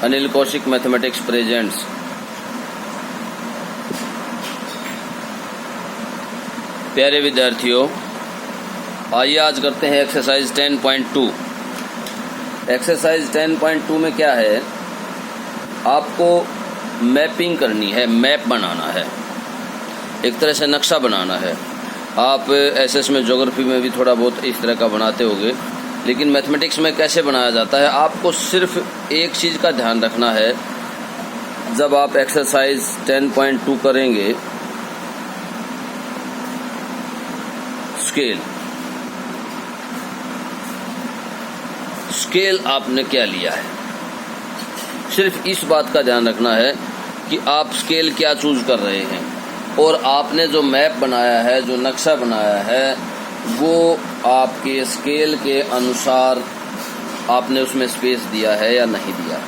Anil Kaushik mathematics presents. प्यारे विद्यार्थियों, आइए आज करते हैं एक्सरसाइज 10.2। एक्सरसाइज 10.2 में क्या है, आपको मैपिंग करनी है, मैप बनाना है, एक तरह से नक्शा बनाना है। आप एसएस में, ज्योग्राफी में भी थोड़ा बहुत इस तरह का बनाते होंगे, लेकिन मैथमेटिक्स में कैसे बनाया जाता है, आपको सिर्फ एक चीज़ का ध्यान रखना है। जब आप एक्सरसाइज 10.2 करेंगे, स्केल आपने क्या लिया है, सिर्फ इस बात का ध्यान रखना है कि आप स्केल क्या चूज कर रहे हैं, और आपने जो मैप बनाया है, जो नक्शा बनाया है, वो आपके स्केल के अनुसार आपने उसमें स्पेस दिया है या नहीं दिया।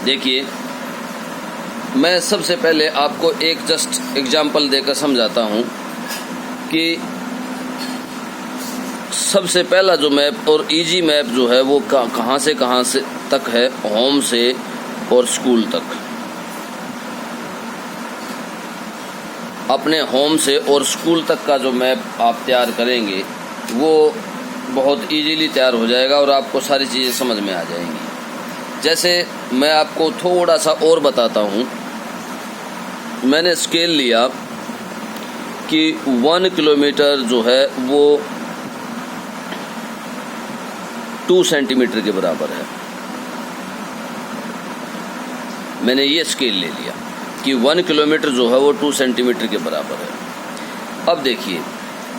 देखिए, मैं सबसे पहले आपको एक जस्ट एग्जाम्पल देकर समझाता हूँ कि सबसे पहला जो मैप और इजी मैप जो है वो कहाँ से तक है, होम से और स्कूल तक। अपने होम से और स्कूल तक का जो मैप आप तैयार करेंगे वो बहुत इजीली तैयार हो जाएगा और आपको सारी चीज़ें समझ में आ जाएंगी। जैसे मैं आपको थोड़ा सा और बताता हूँ। मैंने स्केल लिया कि 1 किलोमीटर जो है वो 2 सेंटीमीटर के बराबर है। मैंने ये स्केल ले लिया कि 1 किलोमीटर जो है वो 2 सेंटीमीटर के बराबर है। अब देखिए,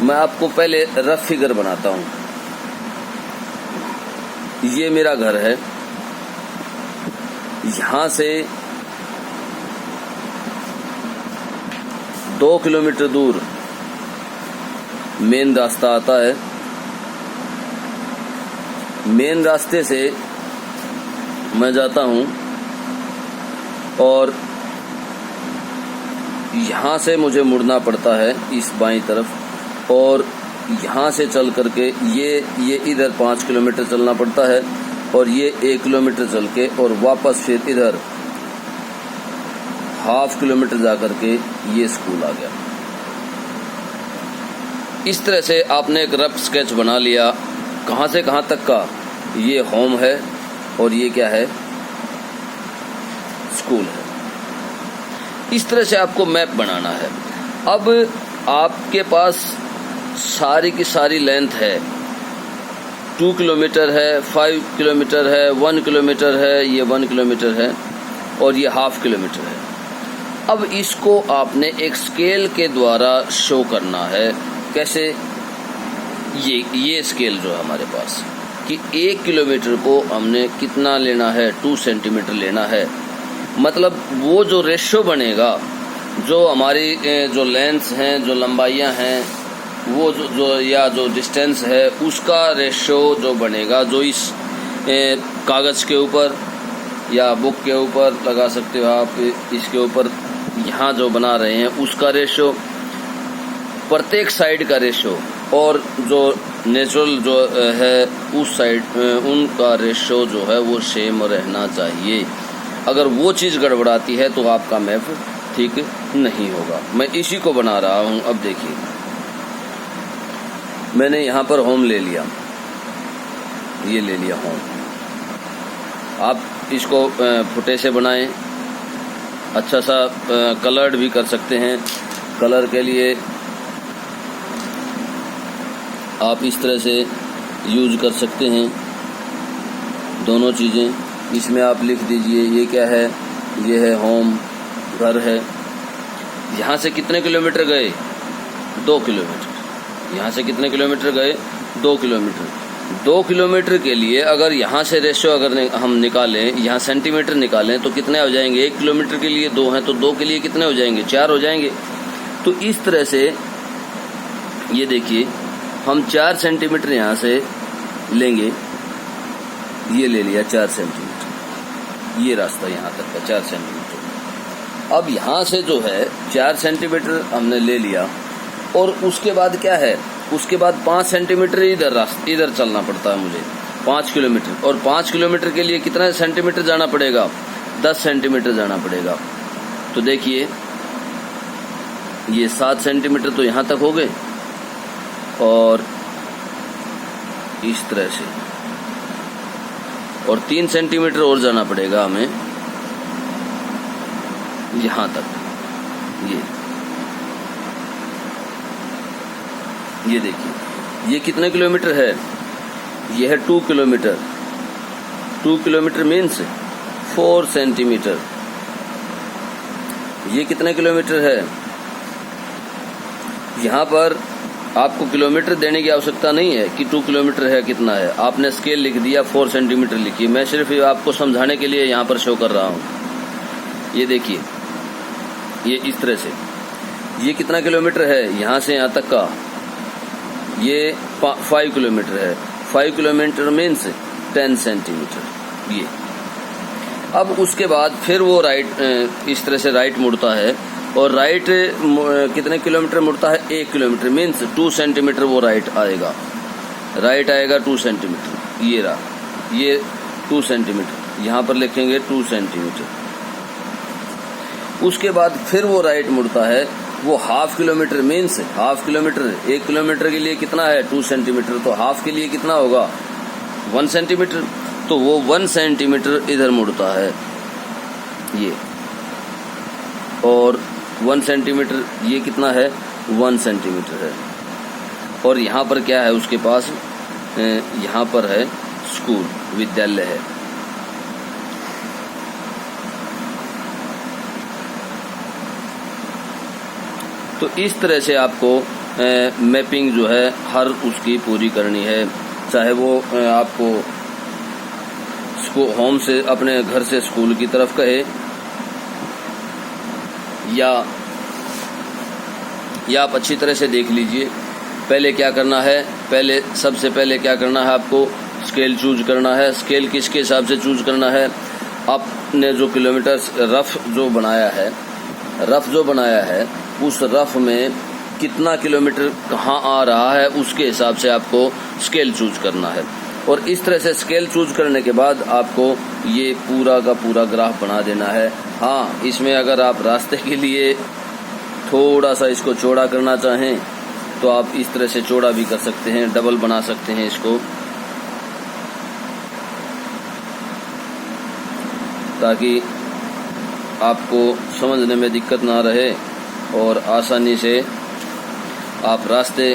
मैं आपको पहले रफ फिगर बनाता हूँ। ये मेरा घर है, यहाँ से 2 किलोमीटर दूर मेन रास्ता आता है। मेन रास्ते से मैं जाता हूँ और यहाँ से मुझे मुड़ना पड़ता है इस बाईं तरफ, और यहाँ से चल करके ये इधर 5 किलोमीटर चलना पड़ता है, और ये 1 किलोमीटर चल के और वापस फिर इधर ½ किलोमीटर जा करके ये स्कूल आ गया। इस तरह से आपने एक रफ स्केच बना लिया, कहाँ से कहाँ तक का। ये होम है और ये क्या है, स्कूल है। इस तरह से आपको मैप बनाना है। अब आपके पास सारी की सारी लेंथ है, 2 किलोमीटर है, 5 किलोमीटर है, 1 किलोमीटर है, ये 1 किलोमीटर है और ये ½ किलोमीटर है। अब इसको आपने एक स्केल के द्वारा शो करना है। कैसे? ये स्केल जो है हमारे पास कि 1 किलोमीटर को हमने कितना लेना है, 2 सेंटीमीटर लेना है। मतलब वो जो रेशो बनेगा, जो हमारी जो लेंथ्स हैं, जो लंबाइयां हैं, वो जो डिस्टेंस है, उसका रेशो जो बनेगा, जो इस कागज़ के ऊपर या बुक के ऊपर लगा सकते हो आप, इसके ऊपर यहाँ जो बना रहे हैं उसका रेशो, प्रत्येक साइड का रेशो, और जो नेचुरल जो है उस साइड उनका रेशो जो है वो सेम रहना चाहिए। अगर वो चीज़ गड़बड़ाती है तो आपका मैप ठीक नहीं होगा। मैं इसी को बना रहा हूँ। अब देखिए, मैंने यहाँ पर होम ले लिया, ये ले लिया होम। आप इसको फुटे से बनाएं, अच्छा सा कलर्ड भी कर सकते हैं। कलर के लिए आप इस तरह से यूज कर सकते हैं दोनों चीज़ें। इसमें आप लिख दीजिए ये क्या है, ये है होम, घर है। यहाँ से कितने किलोमीटर गए, 2 किलोमीटर। यहाँ से कितने किलोमीटर गए, 2 किलोमीटर। 2 किलोमीटर के लिए अगर यहाँ से रेशो अगर हम निकालें, यहाँ सेंटीमीटर निकालें तो कितने हो जाएंगे। 1 किलोमीटर के लिए 2 हैं तो 2 के लिए कितने हो जाएंगे, 4 हो जाएंगे। तो इस तरह से ये देखिए, हम 4 सेंटीमीटर यहाँ से लेंगे, ये ले लिया 4 सेंटीमीटर, ये रास्ता यहाँ तक का 4 सेंटीमीटर। अब यहाँ से जो है 4 सेंटीमीटर हमने ले लिया, और उसके बाद क्या है, उसके बाद 5 सेंटीमीटर इधर चलना पड़ता है मुझे, 5 किलोमीटर, और 5 किलोमीटर के लिए कितना सेंटीमीटर जाना पड़ेगा? 10 सेंटीमीटर जाना पड़ेगा। तो देखिए ये 7 सेंटीमीटर तो यहाँ तक हो गए, और इस तरह से, और 3 सेंटीमीटर और जाना पड़ेगा हमें यहाँ तक। ये देखिए ये कितने किलोमीटर है? ये है 2 किलोमीटर। 2 kilometre means 4 centimetre. ये कितने किलोमीटर है? यहाँ पर आपको किलोमीटर देने की आवश्यकता नहीं है कि 2 किलोमीटर है कितना है, आपने स्केल लिख दिया, 4 सेंटीमीटर लिखिए। मैं सिर्फ आपको समझाने के लिए यहाँ पर शो कर रहा हूँ। ये देखिए ये इस तरह से, ये कितना किलोमीटर है यहाँ से यहाँ तक का? ये 5 किलोमीटर है। 5 किलोमीटर मीन्स 10 सेंटीमीटर। ये अब उसके बाद फिर वो राइट इस तरह से राइट मुड़ता है, और राइट कितने किलोमीटर मुड़ता है? 1 किलोमीटर मीन्स 2 सेंटीमीटर वो राइट आएगा। राइट आएगा 2 सेंटीमीटर। ये रहा, ये 2 सेंटीमीटर, यहाँ पर लिखेंगे 2 सेंटीमीटर। उसके बाद फिर वो राइट मुड़ता है, वो half kilometre means half kilometre. 1 kilometre के लिए कितना है? 2 सेंटीमीटर। तो हाफ के लिए कितना होगा? 1 सेंटीमीटर। तो वो 1 सेंटीमीटर इधर मुड़ता है ये, और 1 सेंटीमीटर ये कितना है? 1 सेंटीमीटर है। और यहाँ पर क्या है उसके पास? यहाँ पर है स्कूल, विद्यालय है। तो इस तरह से आपको मैपिंग जो है हर उसकी पूरी करनी है, चाहे वो आपको होम से, अपने घर से स्कूल की तरफ कहे, या आप अच्छी तरह से देख लीजिए। पहले क्या करना है? सबसे पहले क्या करना है आपको? स्केल चूज करना है। स्केल किसके हिसाब से चूज करना है? आपने जो किलोमीटर रफ जो बनाया है उस रफ में कितना किलोमीटर कहाँ आ रहा है, उसके हिसाब से आपको स्केल चूज करना है। और इस तरह से स्केल चूज करने के बाद आपको ये पूरा का पूरा ग्राफ बना देना है। हाँ, इसमें अगर आप रास्ते के लिए थोड़ा सा इसको चौड़ा करना चाहें तो आप इस तरह से चौड़ा भी कर सकते हैं, डबल बना सकते हैं इसको, ताकि आपको समझने में दिक्कत ना रहे और आसानी से आप रास्ते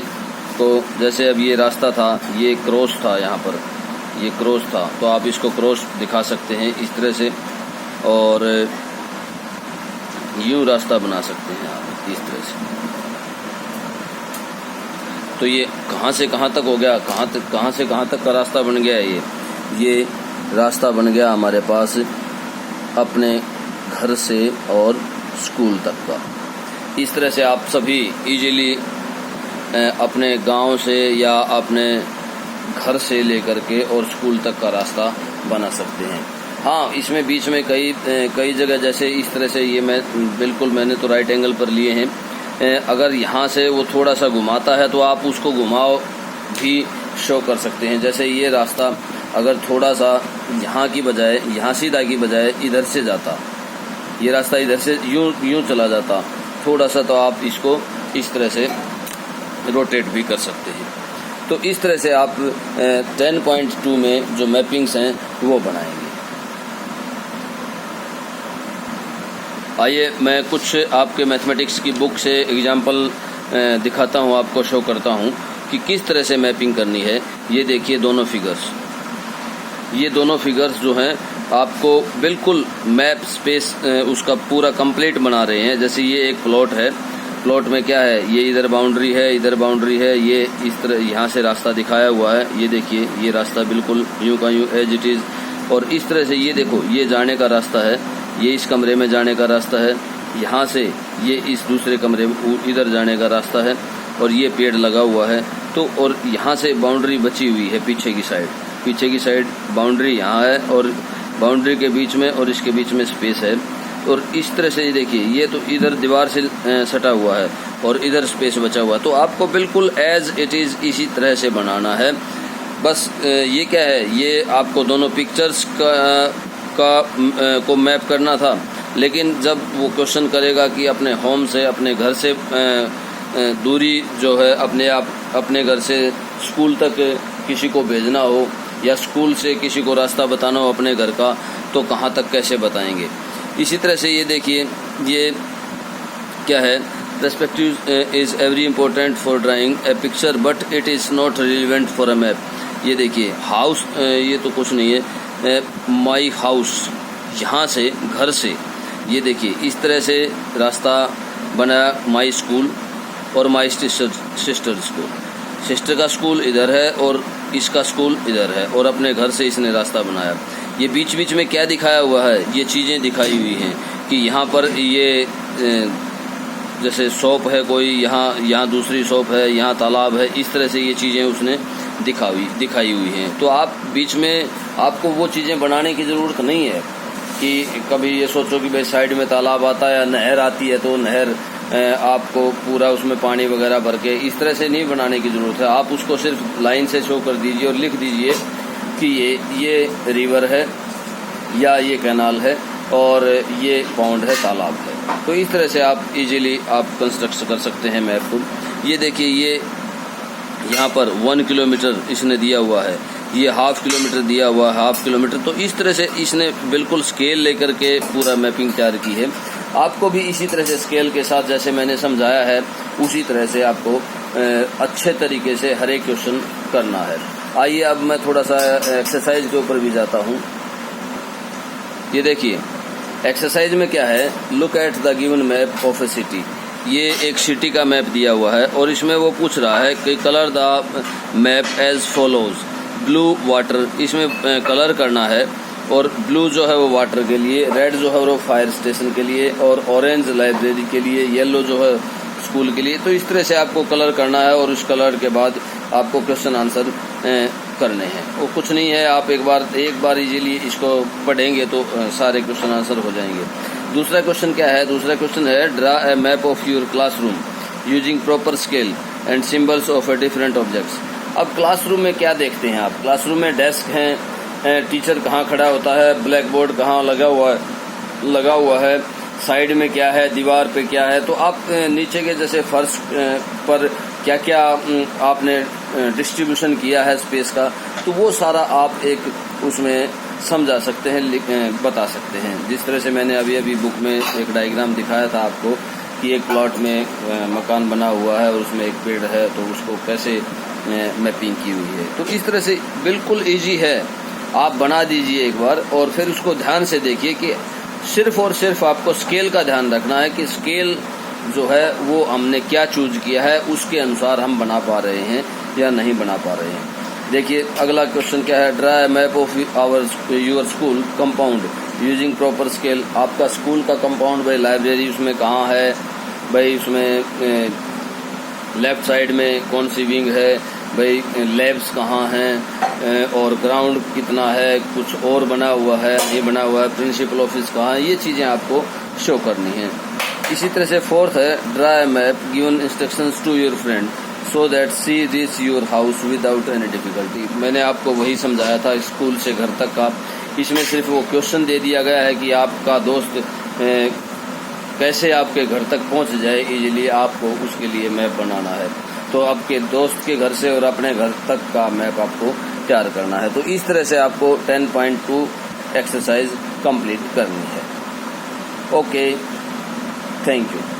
को, जैसे अब ये रास्ता था, ये क्रॉस था, यहाँ पर ये क्रॉस था, तो आप इसको क्रॉस दिखा सकते हैं इस तरह से, और यूं रास्ता बना सकते हैं आप इस तरह से। तो ये कहाँ से कहाँ तक हो गया? कहाँ से कहाँ तक का रास्ता बन गया है? ये रास्ता बन गया हमारे पास अपने घर से और स्कूल तक का। इस तरह से आप सभी इजीली अपने गांव से या अपने घर से लेकर के और स्कूल तक का रास्ता बना सकते हैं। हाँ, इसमें बीच में कई जगह, जैसे इस तरह से, ये मैंने तो राइट एंगल पर लिए हैं। अगर यहाँ से वो थोड़ा सा घुमाता है तो आप उसको घुमाओ भी शो कर सकते हैं। जैसे ये रास्ता अगर थोड़ा सा यहाँ की बजाय, यहाँ सीधा की बजाय इधर से जाता, ये रास्ता इधर से यूं चला जाता थोड़ा सा, तो आप इसको इस तरह से रोटेट भी कर सकते हैं। तो इस तरह से आप 10.2 में जो मैपिंग्स हैं वो बनाएंगे। आइए मैं कुछ आपके मैथमेटिक्स की बुक से एग्जाम्पल दिखाता हूँ, आपको शो करता हूँ कि किस तरह से मैपिंग करनी है। ये देखिए दोनों फिगर्स, ये दोनों फिगर्स जो हैं आपको बिल्कुल मैप स्पेस उसका पूरा कंप्लीट बना रहे हैं। जैसे ये एक प्लॉट है, प्लॉट में क्या है, ये इधर बाउंड्री है, इधर बाउंड्री है, ये इस तरह यहाँ से रास्ता दिखाया हुआ है। ये देखिए ये रास्ता बिल्कुल यूं का यूं एज इट इज़, और इस तरह से ये देखो ये जाने का रास्ता है, ये इस कमरे में जाने का रास्ता है, यहाँ से ये इस दूसरे कमरे में इधर जाने का रास्ता है, और ये पेड़ लगा हुआ है। तो और यहाँ से बाउंड्री बची हुई है पीछे की साइड बाउंड्री यहाँ है, और बाउंड्री के बीच में और इसके बीच में स्पेस है। और इस तरह से देखिए ये तो इधर दीवार से सटा हुआ है और इधर स्पेस बचा हुआ है। तो आपको बिल्कुल एज इट इज़ इसी तरह से बनाना है। बस ये क्या है, ये आपको दोनों पिक्चर्स को मैप करना था, लेकिन जब वो क्वेश्चन करेगा कि अपने होम से, अपने घर से दूरी जो है अपने घर से स्कूल तक किसी को भेजना हो या स्कूल से किसी को रास्ता बताना हो अपने घर का, तो कहाँ तक कैसे बताएंगे। इसी तरह से ये देखिए, ये क्या है, perspective is every important for drawing A picture but it is not relevant for a map. ये देखिए हाउस, ये तो कुछ नहीं है, माई हाउस, यहाँ से, घर से, ये देखिए इस तरह से रास्ता बनाया, माई स्कूल और माई सिस्टर स्कूल। सिस्टर का स्कूल इधर है और इसका स्कूल इधर है, और अपने घर से इसने रास्ता बनाया। ये बीच बीच में क्या दिखाया हुआ है, ये चीज़ें दिखाई हुई हैं कि यहाँ पर ये जैसे शॉप है कोई, यहाँ दूसरी शॉप है, यहाँ तालाब है, इस तरह से ये चीज़ें उसने दिखाई हुई हैं। तो आप बीच में आपको वो चीज़ें बनाने की ज़रूरत नहीं है कि कभी ये सोचो कि भाई साइड में तालाब आता है या नहर आती है तो नहर आपको पूरा उसमें पानी वगैरह भर के, इस तरह से नहीं बनाने की ज़रूरत है। आप उसको सिर्फ लाइन से शो कर दीजिए और लिख दीजिए कि ये रिवर है या ये कैनाल है और ये पॉन्ड है, तालाब है। तो इस तरह से आप इजीली आप कंस्ट्रक्ट कर सकते हैं मैप को। ये देखिए, ये यहाँ पर 1 किलोमीटर इसने दिया हुआ है, ये ½ किलोमीटर दिया हुआ है, ½ किलोमीटर। तो इस तरह से इसने बिल्कुल स्केल लेकर के पूरा मैपिंग तैयार की है। आपको भी इसी तरह से स्केल के साथ जैसे मैंने समझाया है उसी तरह से आपको अच्छे तरीके से हर एक क्वेश्चन करना है। आइए अब मैं थोड़ा सा एक्सरसाइज के ऊपर भी जाता हूँ। ये देखिए एक्सरसाइज में क्या है, look at the given map of A city. ये एक सिटी का मैप दिया हुआ है और इसमें वो पूछ रहा है कि colour the map as follows. Blue water, इसमें कलर करना है, और ब्लू जो है वो वाटर के लिए, रेड जो है वो फायर स्टेशन के लिए, और ऑरेंज लाइब्रेरी के लिए, येलो जो है स्कूल के लिए। तो इस तरह से आपको कलर करना है और उस कलर के बाद आपको क्वेश्चन आंसर करने हैं। वो कुछ नहीं है, आप एक बार इजीली इसको पढ़ेंगे तो सारे क्वेश्चन आंसर हो जाएंगे। दूसरा क्वेश्चन क्या है, दूसरा क्वेश्चन है draw a map of your classroom using proper scale and symbols of a different objects. अब क्लासरूम में क्या देखते हैं आप, क्लासरूम में डेस्क हैं, टीचर कहाँ खड़ा होता है, ब्लैक बोर्ड कहाँ लगा हुआ है, साइड में क्या है, दीवार पे क्या है। तो आप नीचे के जैसे फर्श पर क्या क्या आपने डिस्ट्रीब्यूशन किया है स्पेस का, तो वो सारा आप एक उसमें समझा सकते हैं, बता सकते हैं। जिस तरह से मैंने अभी बुक में एक डायग्राम दिखाया था आपको कि एक प्लॉट में मकान बना हुआ है और उसमें एक पेड़ है, तो उसको कैसे मैपिंग की हुई है। तो इस तरह से बिल्कुल इजी है, आप बना दीजिए एक बार और फिर उसको ध्यान से देखिए कि सिर्फ और सिर्फ आपको स्केल का ध्यान रखना है कि स्केल जो है वो हमने क्या चूज किया है, उसके अनुसार हम बना पा रहे हैं या नहीं बना पा रहे हैं। देखिए अगला क्वेश्चन क्या है, draw a map of your school compound using proper scale. आपका स्कूल का कंपाउंड, भाई लाइब्रेरी उसमें कहाँ है, भाई उसमें लेफ्ट साइड में कौन सी विंग है, भाई लैब्स कहाँ हैं, और ग्राउंड कितना है, कुछ और बना हुआ है, ये बना हुआ है, प्रिंसिपल ऑफिस कहाँ है, ये चीज़ें आपको शो करनी है। इसी तरह से फोर्थ है draw a map given instructions to your friend so that see reach your house without any difficulty. मैंने आपको वही समझाया था स्कूल से घर तक का। इसमें सिर्फ वो क्वेश्चन दे दिया गया है कि आपका दोस्त कैसे आपके घर तक पहुंच जाए इजीली, आपको उसके लिए मैप बनाना है। तो आपके दोस्त के घर से और अपने घर तक का मैप आपको तैयार करना है। तो इस तरह से आपको 10.2 एक्सरसाइज कंप्लीट करनी है। Okay, thank you.